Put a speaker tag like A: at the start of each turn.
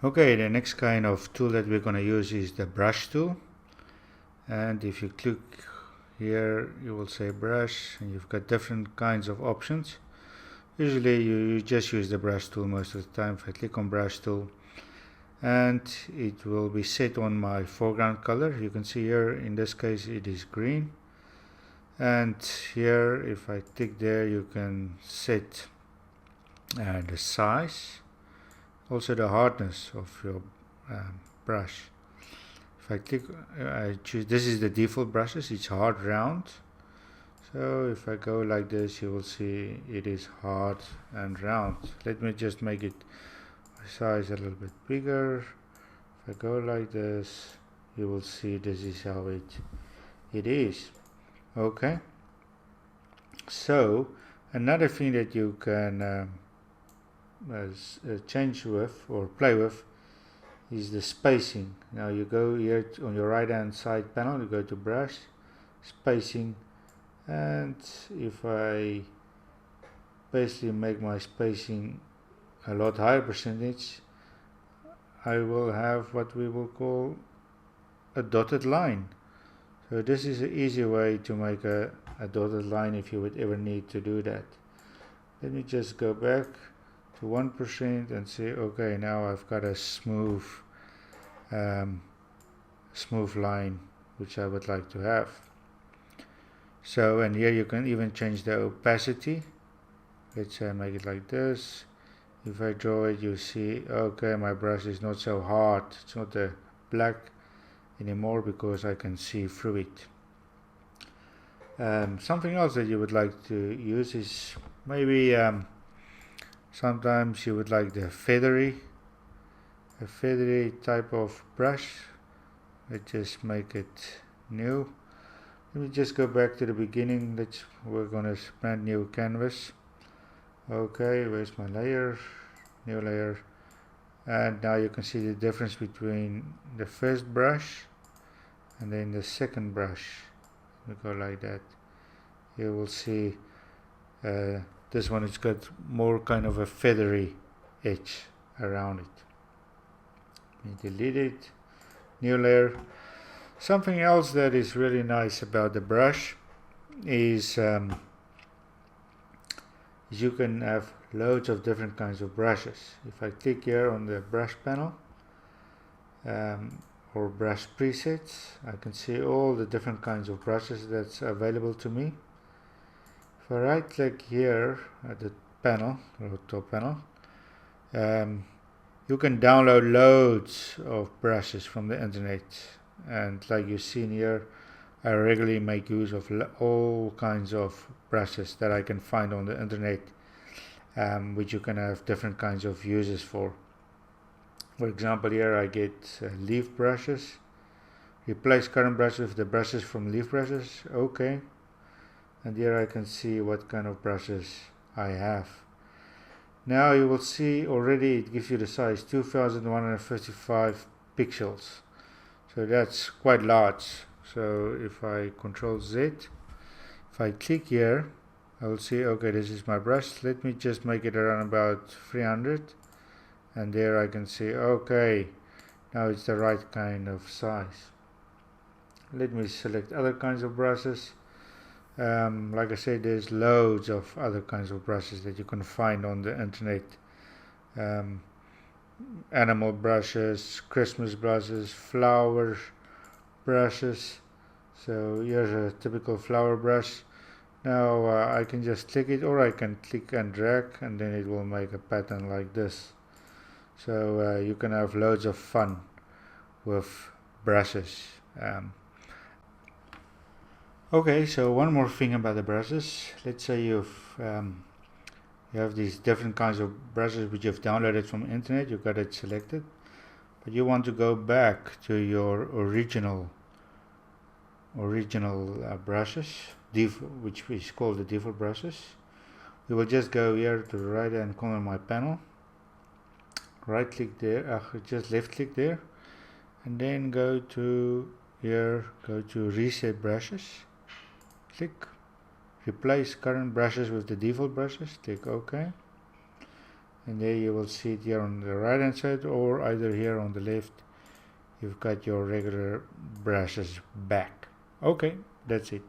A: Okay, the next kind of tool that we're going to use is the brush tool. And if you click here, you will say brush, and you've got different kinds of options. Usually you just use the brush tool most of the time. If I click on brush tool, and it will be set on my foreground color. You can see here, in this case, it is green. And here, if I click there, you can set the size, also the hardness of your brush. If I click, I choose, this is the default brushes, it's hard round. So if I go like this, you will see it is hard and round. Let me just make it size a little bit bigger. If I go like this, you will see this is how it is. Okay. So another thing that you can change with or play with is the spacing. Now you go here on your right hand side panel, you go to brush, spacing, and if I basically make my spacing a lot higher percentage, I will have what we will call a dotted line. So this is an easy way to make a dotted line if you would ever need to do that. Let me just go back to 1% and say, okay, now I've got a smooth line which I would like to have. So, and here you can even change the opacity. Let's say I make it like this. If I draw it, you see, okay, my brush is not so hard, it's not a black anymore because I can see through it. Something else that you would like to use is maybe sometimes you would like a feathery type of brush. Let's just make it new. Let me just go back to the beginning. We're gonna brand new canvas. Okay, where's my layer? New layer. And now you can see the difference between the first brush and then the second brush. We go like that. You will see this one has got more kind of a feathery edge around it. Delete it. New layer. Something else that is really nice about the brush is you can have loads of different kinds of brushes. If I click here on the brush panel or brush presets, I can see all the different kinds of brushes that's available to me. If I right click here at the panel or top panel, you can download loads of brushes from the internet, and like you've seen here, I regularly make use of all kinds of brushes that I can find on the internet, which you can have different kinds of uses for. For example, here I get leaf brushes. Replace current brushes with the brushes from leaf brushes. Okay. And here I can see what kind of brushes I have. Now you will see already it gives you the size 2155 pixels. So that's quite large. So if I Control Z, if I click here, I will see, okay, this is my brush. Let me just make it around about 300. And there I can see, okay, now it's the right kind of size. Let me select other kinds of brushes. Like I said, there's loads of other kinds of brushes that you can find on the internet. Animal brushes, Christmas brushes, flower brushes. So here's a typical flower brush. Now I can just click it, or I can click and drag, and then it will make a pattern like this. So you can have loads of fun with brushes. Okay, so one more thing about the brushes. Let's say you have these different kinds of brushes which you've downloaded from the internet. You got it selected, but you want to go back to your original brushes, which is called the default brushes. We will just go here to the right hand corner of my panel, right click there, just left click there, and then go to here, go to reset brushes, click replace current brushes with the default brushes, click OK, and there you will see it here on the right hand side, or either here on the left. You've got your regular brushes back. Okay, that's it.